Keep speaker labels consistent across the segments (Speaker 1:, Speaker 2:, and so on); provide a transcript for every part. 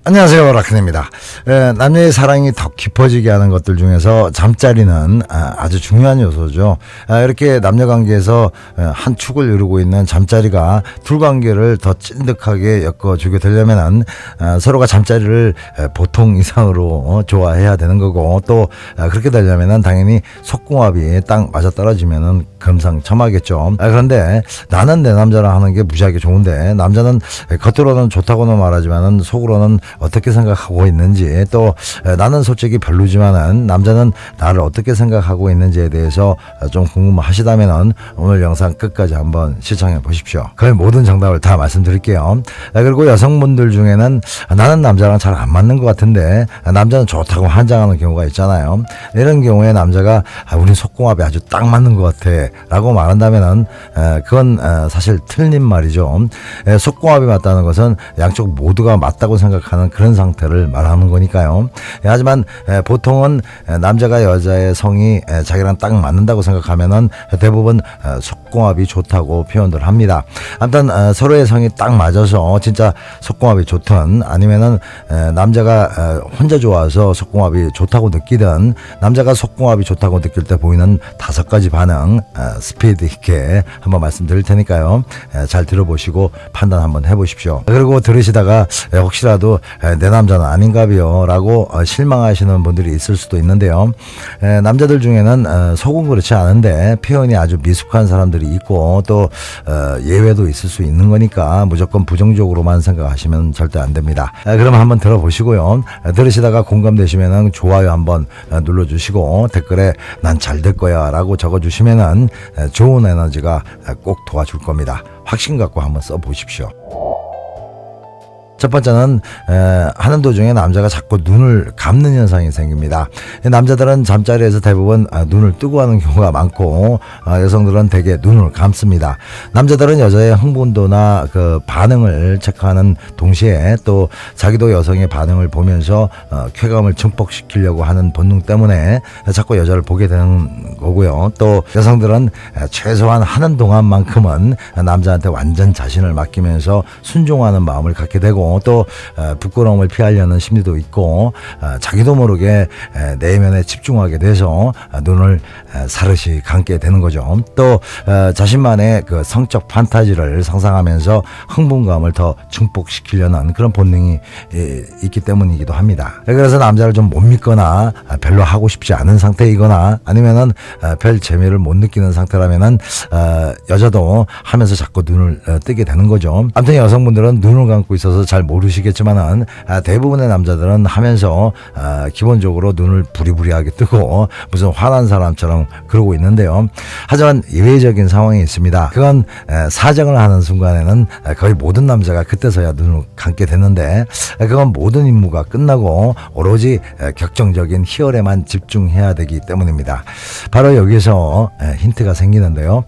Speaker 1: 안녕하세요, 라큰입니다. 남녀의 사랑이 더 깊어지게 하는 것들 중에서 잠자리는 아주 중요한 요소죠. 이렇게 남녀 관계에서 한 축을 이루고 있는 잠자리가 둘 관계를 더 찐득하게 엮어주게 되려면 서로가 잠자리를 보통 이상으로 좋아해야 되는 거고, 또 그렇게 되려면 당연히 속궁합이 딱 맞아떨어지면 금상첨화겠죠. 그런데 나는 내 남자랑 하는 게 무지하게 좋은데, 남자는 겉으로는 좋다고는 말하지만 속으로는 어떻게 생각하고 있는지, 또 나는 솔직히 별로지만은 남자는 나를 어떻게 생각하고 있는지에 대해서 좀 궁금하시다면 오늘 영상 끝까지 한번 시청해 보십시오. 거의 모든 정답을 다 말씀드릴게요. 그리고 여성분들 중에는 나는 남자랑 잘 안 맞는 것 같은데 남자는 좋다고 환장하는 경우가 있잖아요. 이런 경우에 남자가 우린 속궁합이 아주 딱 맞는 것 같아 라고 말한다면은 그건 사실 틀린 말이죠. 속궁합이 맞다는 것은 양쪽 모두가 맞다고 생각하는 그런 상태를 말하는 거니까요. 하지만 보통은 남자가 여자의 성이 자기랑 딱 맞는다고 생각하면은 대부분 속궁합이 좋다고 표현들 합니다. 아무튼 서로의 성이 딱 맞아서 진짜 속궁합이 좋든, 아니면은 남자가 혼자 좋아서 속궁합이 좋다고 느끼든, 남자가 속궁합이 좋다고 느낄 때 보이는 5가지 반응 스피드 있게 한번 말씀드릴 테니까요. 잘 들어보시고 판단 한번 해보십시오. 그리고 들으시다가 혹시라도 내 남자는 아닌가비요 라고 실망하시는 분들이 있을 수도 있는데요. 남자들 중에는 속은 그렇지 않은데 표현이 아주 미숙한 사람들이 있고, 또 예외도 있을 수 있는 거니까 무조건 부정적으로만 생각하시면 절대 안 됩니다. 그럼 한번 들어보시고요. 들으시다가 공감되시면 좋아요 한번 눌러주시고, 댓글에 난 잘 될 거야 라고 적어주시면 좋은 에너지가 꼭 도와줄 겁니다. 확신 갖고 한번 써보십시오. 첫 번째는 하는 도중에 남자가 자꾸 눈을 감는 현상이 생깁니다. 남자들은 잠자리에서 대부분 눈을 뜨고 하는 경우가 많고, 여성들은 대개 눈을 감습니다. 남자들은 여자의 흥분도나 그 반응을 체크하는 동시에 또 자기도 여성의 반응을 보면서 쾌감을 증폭시키려고 하는 본능 때문에 자꾸 여자를 보게 되는 거고요. 또 여성들은 최소한 하는 동안만큼은 남자한테 완전 자신을 맡기면서 순종하는 마음을 갖게 되고, 또 부끄러움을 피하려는 심리도 있고, 자기도 모르게 내면에 집중하게 돼서 눈을 사르시 감게 되는 거죠. 또 자신만의 그 성적 판타지를 상상하면서 흥분감을 더 증폭시키려는 그런 본능이 있기 때문이기도 합니다. 그래서 남자를 좀 못 믿거나 별로 하고 싶지 않은 상태이거나, 아니면은 별 재미를 못 느끼는 상태라면은 여자도 하면서 자꾸 눈을 뜨게 되는 거죠. 아무튼 여성분들은 눈을 감고 있어서 잘 모르시겠지만은 대부분의 남자들은 하면서 기본적으로 눈을 부리부리하게 뜨고 무슨 화난 사람처럼 그러고 있는데요. 하지만 예외적인 상황이 있습니다. 그건 사정을 하는 순간에는 거의 모든 남자가 그때서야 눈을 감게 되는데, 그건 모든 임무가 끝나고 오로지 격정적인 희열에만 집중해야 되기 때문입니다. 바로 여기서 힌트가 생기는데요.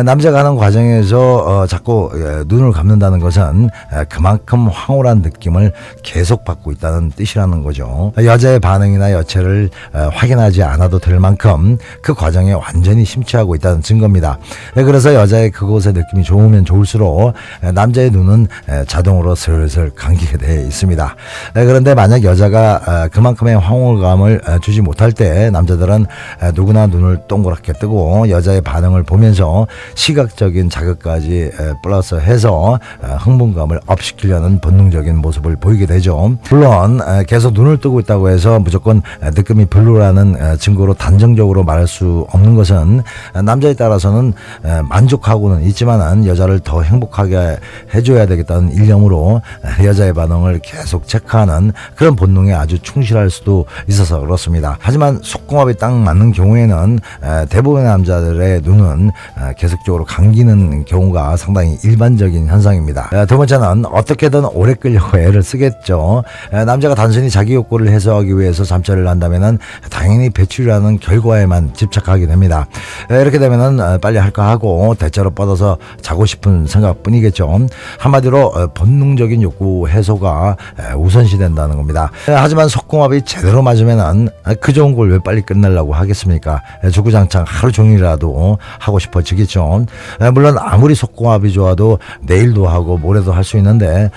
Speaker 1: 남자가 하는 과정에서 자꾸 눈을 감는다는 것은 그만큼 황홀한 느낌을 계속 받고 있다는 뜻이라는 거죠. 여자의 반응이나 여체를 확인하지 않아도 될 만큼 그 과정에 완전히 심취하고 있다는 증거입니다. 그래서 여자의 그곳의 느낌이 좋으면 좋을수록 남자의 눈은 자동으로 슬슬 감기게 되어 있습니다. 그런데 만약 여자가 그만큼의 황홀감을 주지 못할 때 남자들은 누구나 눈을 동그랗게 뜨고 여자의 반응을 보면서 시각적인 자극까지 플러스해서 흥분감을 업시키려는 본능적인 모습을 보이게 되죠. 물론 계속 눈을 뜨고 있다고 해서 무조건 느낌이 별로라는 증거로 단정적으로 말할 수 없는 것은, 남자에 따라서는 만족하고는 있지만은 여자를 더 행복하게 해줘야 되겠다는 일념으로 여자의 반응을 계속 체크하는 그런 본능에 아주 충실할 수도 있어서 그렇습니다. 하지만 속궁합이 딱 맞는 경우에는 대부분의 남자들의 눈은 계속적으로 감기는 경우가 상당히 일반적인 현상입니다. 두 번째는 어떻게든 오래 끌려고 애를 쓰겠죠. 남자가 단순히 자기 욕구를 해소하기 위해서 잠자리를 한다면은 당연히 배출이라는 결과에만 집착하게 됩니다. 이렇게 되면은 빨리 할까 하고 대체로 뻗어서 자고 싶은 생각뿐이겠죠. 한마디로 본능적인 욕구 해소가 우선시된다는 겁니다. 하지만 속궁합이 제대로 맞으면은 그 좋은 걸 왜 빨리 끝내려고 하겠습니까? 주구장창 하루 종일이라도 하고 싶어지겠죠. 물론 아무리 속궁합이 좋아도 내일도 하고 모레도 할 수 있는데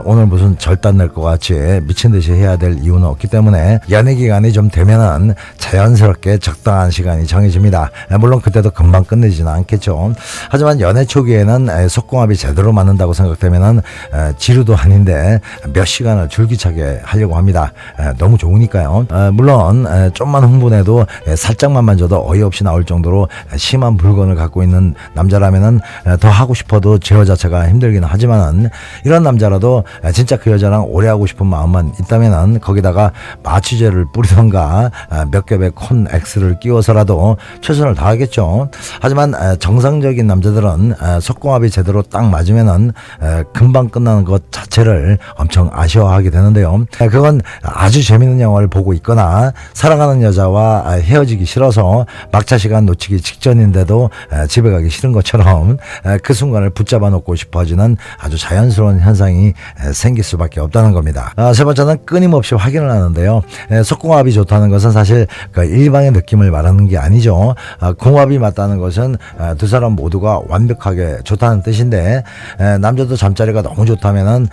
Speaker 1: 오늘 무슨 절단 낼 것 같이 미친 듯이 해야 될 이유는 없기 때문에 연애 기간이 좀 되면은 자연스럽게 적당한 시간이 정해집니다. 물론 그때도 금방 끝내지는 않겠죠. 하지만 연애 초기에는 속궁합이 제대로 맞는다고 생각되면은 지루도 아닌데 몇 시간을 줄기차게 하려고 합니다. 너무 좋으니까요. 물론 좀만 흥분해도 살짝만 만져도 어이없이 나올 정도로 심한 불건을 갖고 있는 남자라면은 더 하고 싶어도 제어 자체가 힘들기는 하지만은 이런 남자라도 진짜 그 여자랑 오래 하고 싶은 마음만 있다면은 거기다가 마취제를 뿌리던가 몇 겹의 콘엑스를 끼워서라도 최선을 다하겠죠. 하지만 정상적인 남자들은 속궁합이 제대로 딱 맞으면은 금방 끝나는 것 자체를 엄청 아쉬워하게 되는데요. 그건 아주 재밌는 영화를 보고 있거나 사랑하는 여자와 헤어지기 싫어서 막차 시간 놓치기 직전인데도 집에 가기 싫은 것처럼 그 순간을 붙잡아 놓고 싶어지는 아주 자연스러운 현상이 생길 수밖에 없다는 겁니다. 세 번째는 끊임없이 확인을 하는데요. 속궁합이 좋다는 것은 사실 그 일방의 느낌을 말하는 게 아니죠. 궁합이 맞다는 것은 두 사람 모두가 완벽하게 좋다는 뜻인데 남자도 잠자리가 너무 좋다면은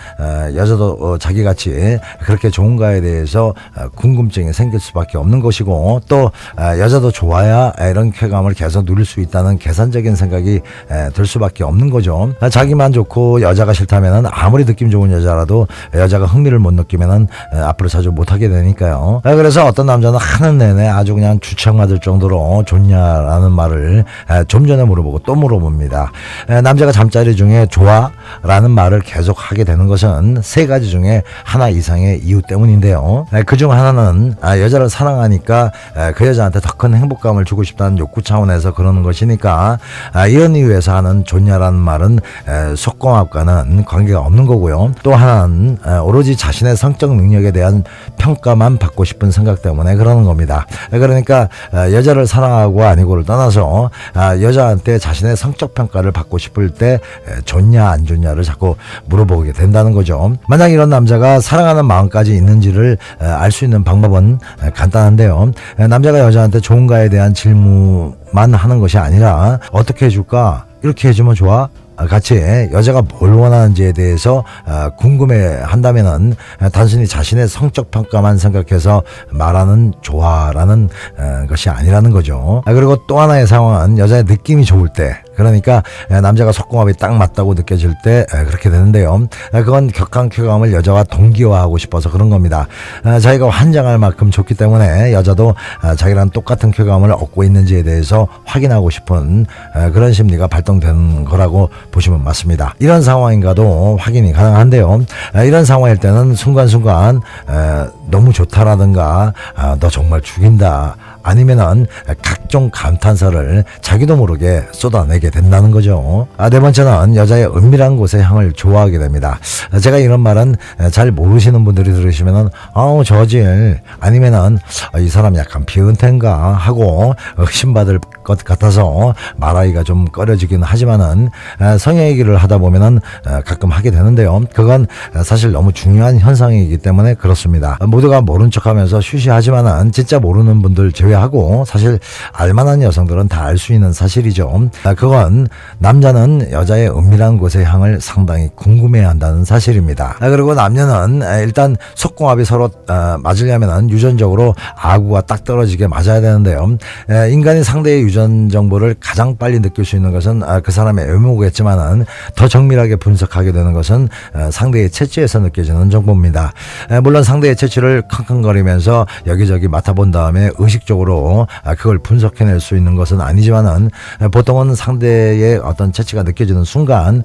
Speaker 1: 여자도 자기같이 그렇게 좋은가에 대해서 궁금증이 생길 수밖에 없는 것이고 또 여자도 좋아야 이런 쾌감을 계속 누릴 수 있다는 계산적인 생각이 들 수밖에 없는 거죠. 자기만 좋고 여자가 싫다면은 아무리 느낌 좋은 여자라도 여자가 흥미를 못 느끼면은 앞으로 자주 못하게 되니까요. 그래서 어떤 남자는 하는 내내 아주 그냥 주책맞을 정도로 좋냐라는 말을 좀 전에 물어보고 또 물어봅니다. 남자가 잠자리 중에 좋아? 라는 말을 계속 하게 되는 것은 세 가지 중에 하나 이상의 이유 때문인데요. 그중 하나는 여자를 사랑하니까 그 여자한테 더 큰 행복감을 주고 싶다는 욕구 차원에서 그러는 것이니까 이런 이유에서 하는 좋냐라는 말은 속궁합과는 관계가 없는 거고요. 또 하나는 오로지 자신의 성적 능력에 대한 평가만 받고 싶은 생각 때문에 그러는 겁니다. 그러니까 여자를 사랑하고 아니고를 떠나서 여자한테 자신의 성적 평가를 받고 싶을 때 좋냐 안 좋냐를 자꾸 물어보게 된다는 거죠. 만약 이런 남자가 사랑하는 마음까지 있는지를 알 수 있는 방법은 간단한데요. 남자가 여자한테 좋은가에 대한 질문만 하는 것이 아니라 어떻게 해줄까? 이렇게 해주면 좋아? 같이 여자가 뭘 원하는지에 대해서 궁금해 한다면은 단순히 자신의 성적 평가만 생각해서 말하는 좋아라는 것이 아니라는 거죠. 그리고 또 하나의 상황은 여자의 느낌이 좋을 때, 그러니까 남자가 속궁합이 딱 맞다고 느껴질 때 그렇게 되는데요. 그건 격한 쾌감을 여자와 동기화하고 싶어서 그런 겁니다. 자기가 환장할 만큼 좋기 때문에 여자도 자기랑 똑같은 쾌감을 얻고 있는지에 대해서 확인하고 싶은 그런 심리가 발동되는 거라고 보시면 맞습니다. 이런 상황인가도 확인이 가능한데요. 이런 상황일 때는 순간순간 너무 좋다라든가 너 정말 죽인다, 아니면은 각종 감탄사를 자기도 모르게 쏟아내게 된다는 거죠. 네 번째는 여자의 은밀한 곳의 향을 좋아하게 됩니다. 제가 이런 말은 잘 모르시는 분들이 들으시면은 저질, 아니면은 이 사람 약간 비은퇴인가 하고 의심받을 것 같아서 말하기가 좀 꺼려지긴 하지만은 성의 얘기를 하다 보면은 가끔 하게 되는데요. 그건 사실 너무 중요한 현상이기 때문에 그렇습니다. 모두가 모른 척하면서 쉬쉬하지만은 진짜 모르는 분들 제외하고 사실 알만한 여성들은 다 알 수 있는 사실이죠. 그건 남자는 여자의 은밀한 곳의 향을 상당히 궁금해한다는 사실입니다. 그리고 남녀는 일단 속궁합이 서로 맞으려면은 유전적으로 아구가 딱 떨어지게 맞아야 되는데요. 인간이 상대의 유전 정보를 가장 빨리 느낄 수 있는 것은 그 사람의 외모겠지만은 더 정밀하게 분석하게 되는 것은 상대의 체취에서 느껴지는 정보입니다. 물론 상대의 체취를 킁킁거리면서 여기저기 맡아본 다음에 의식적으로 그걸 분석해낼 수 있는 것은 아니지만은 보통은 상대의 어떤 체취가 느껴지는 순간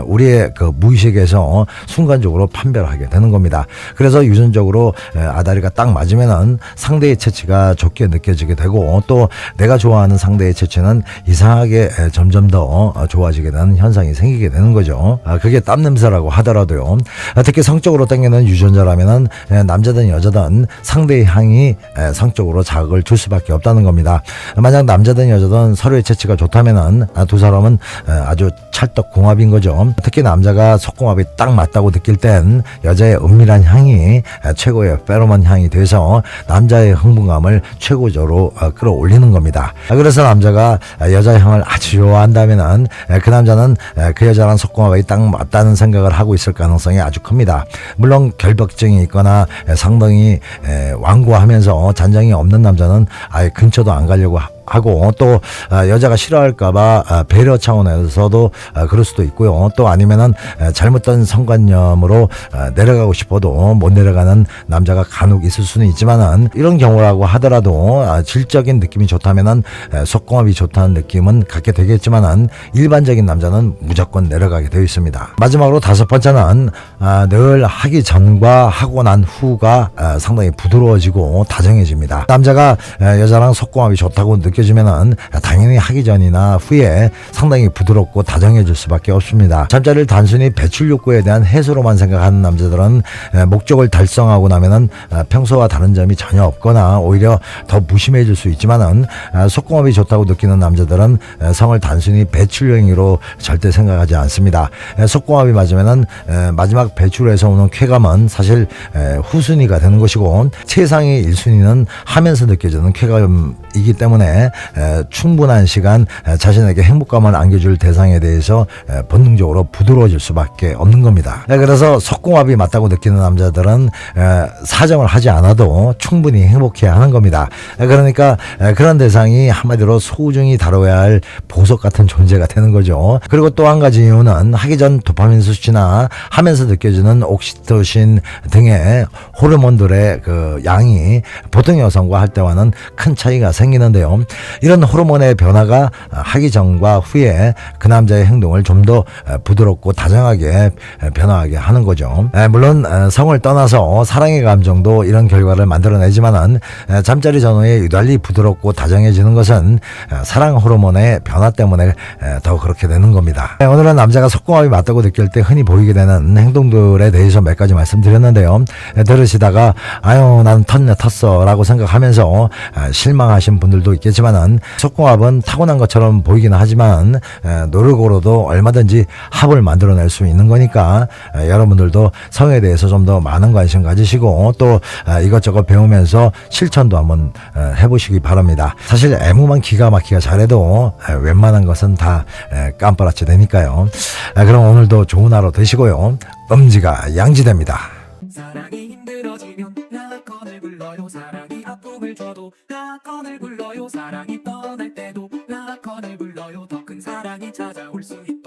Speaker 1: 우리의 그 무의식에서 순간적으로 판별하게 되는 겁니다. 그래서 유전적으로 아다리가 딱 맞으면은 상대의 체취가 좋게 느껴지게 되고 또 내가 좋아하는 상대의 체취는 이상하게 점점 더 좋아지게 되는 현상이 생기게 되는 거죠. 그게 땀 냄새라고 하더라도요. 특히 성적으로 땡기는 유전자라면은 남자든 여자든 상대의 향이 성적으로 자극을 줄 수밖에 없다는 겁니다. 만약 남자든 여자든 서로의 재치가 좋다면은 두 사람은 아주 찰떡궁합인 거죠. 특히 남자가 속궁합이 딱 맞다고 느낄 땐 여자의 은밀한 향이 최고의 페로몬 향이 돼서 남자의 흥분감을 최고조로 끌어올리는 겁니다. 그래서 남자가 여자 향을 아주 좋아한다면은 그 남자는 그 여자랑 속궁합이 딱 맞다는 생각을 하고 있을 가능성이 아주 큽니다. 물론 결벽증이 있거나 상당히 완고하면서 잔정이 없는 남자는 아예 근처도 안 가려고 하고 또 여자가 싫어할까봐 배려 차원에서도 그럴 수도 있고요. 또 아니면은 잘못된 성관념으로 내려가고 싶어도 못 내려가는 남자가 간혹 있을 수는 있지만은 이런 경우라고 하더라도 질적인 느낌이 좋다면은 속궁합이 좋다는 느낌은 갖게 되겠지만은 일반적인 남자는 무조건 내려가게 되어 있습니다. 마지막으로 다섯 번째는 늘 하기 전과 하고 난 후가 상당히 부드러워지고 다정해집니다. 남자가 여자랑 속궁합이 좋다고 느껴지면은 당연히 하기 전이나 후에 상당히 부드럽고 다정해질 수밖에 없습니다. 잠자리를 단순히 배출 욕구에 대한 해소로만 생각하는 남자들은 목적을 달성하고 나면은 평소와 다른 점이 전혀 없거나 오히려 더 무심해질 수 있지만은 속궁합이 좋다고 느끼는 남자들은 성을 단순히 배출 행위로 절대 생각하지 않습니다. 속궁합이 맞으면은 마지막 배출에서 오는 쾌감은 사실 후순위가 되는 것이고 최상의 1순위는 하면서 느껴지는 쾌감이기 때문에 충분한 시간 자신에게 행복감을 안겨줄 대상에 대해서 본능적으로 부드러워질 수밖에 없는 겁니다. 그래서 속궁합이 맞다고 느끼는 남자들은 사정을 하지 않아도 충분히 행복해야 하는 겁니다. 그러니까 그런 대상이 한마디로 소중히 다뤄야 할 보석 같은 존재가 되는 거죠. 그리고 또 한 가지 이유는 하기 전 도파민 수치나 하면서 느껴지는 옥시토신 등의 호르몬들의 그 양이 보통 여성과 할 때와는 큰 차이가 생기는데요. 이런 호르몬의 변화가 하기 전과 후에 그 남자의 행동을 좀 더 부드럽고 다정하게 변화하게 하는 거죠. 물론 성을 떠나서 사랑의 감정도 이런 결과를 만들어내지만은 잠자리 전후에 유달리 부드럽고 다정해지는 것은 사랑 호르몬의 변화 때문에 더 그렇게 되는 겁니다. 오늘은 남자가 속궁합이 맞다고 느낄 때 흔히 보이게 되는 행동들에 대해서 몇 가지 말씀드렸는데요. 들으시다가 아유 나는 텄어 라고 생각하면서 실망하신 분들도 있겠지만은 속궁합은 타고난 것처럼 보이기는 하지만 노력으로도 얼마든지 합을 만들어낼 수 있는 거니까 여러분들도 성에 대해서 좀 더 많은 관심 가지시고 또 이것저것 배우면서 실천도 한번 해보시기 바랍니다. 사실 애무만 기가 막히게 잘해도 웬만한 것은 다 깜빡라치 되니까요. 그럼 오늘도 좋은 하루 되시고요. 음지가 양지됩니다.
Speaker 2: 사랑이 힘들어지면 라건을 불러요. 사랑이 아픔을 줘도 라건을 불러요. 사랑이 떠날 때도 라건을 불러요. 더 큰 사랑이 찾아올 수 있다.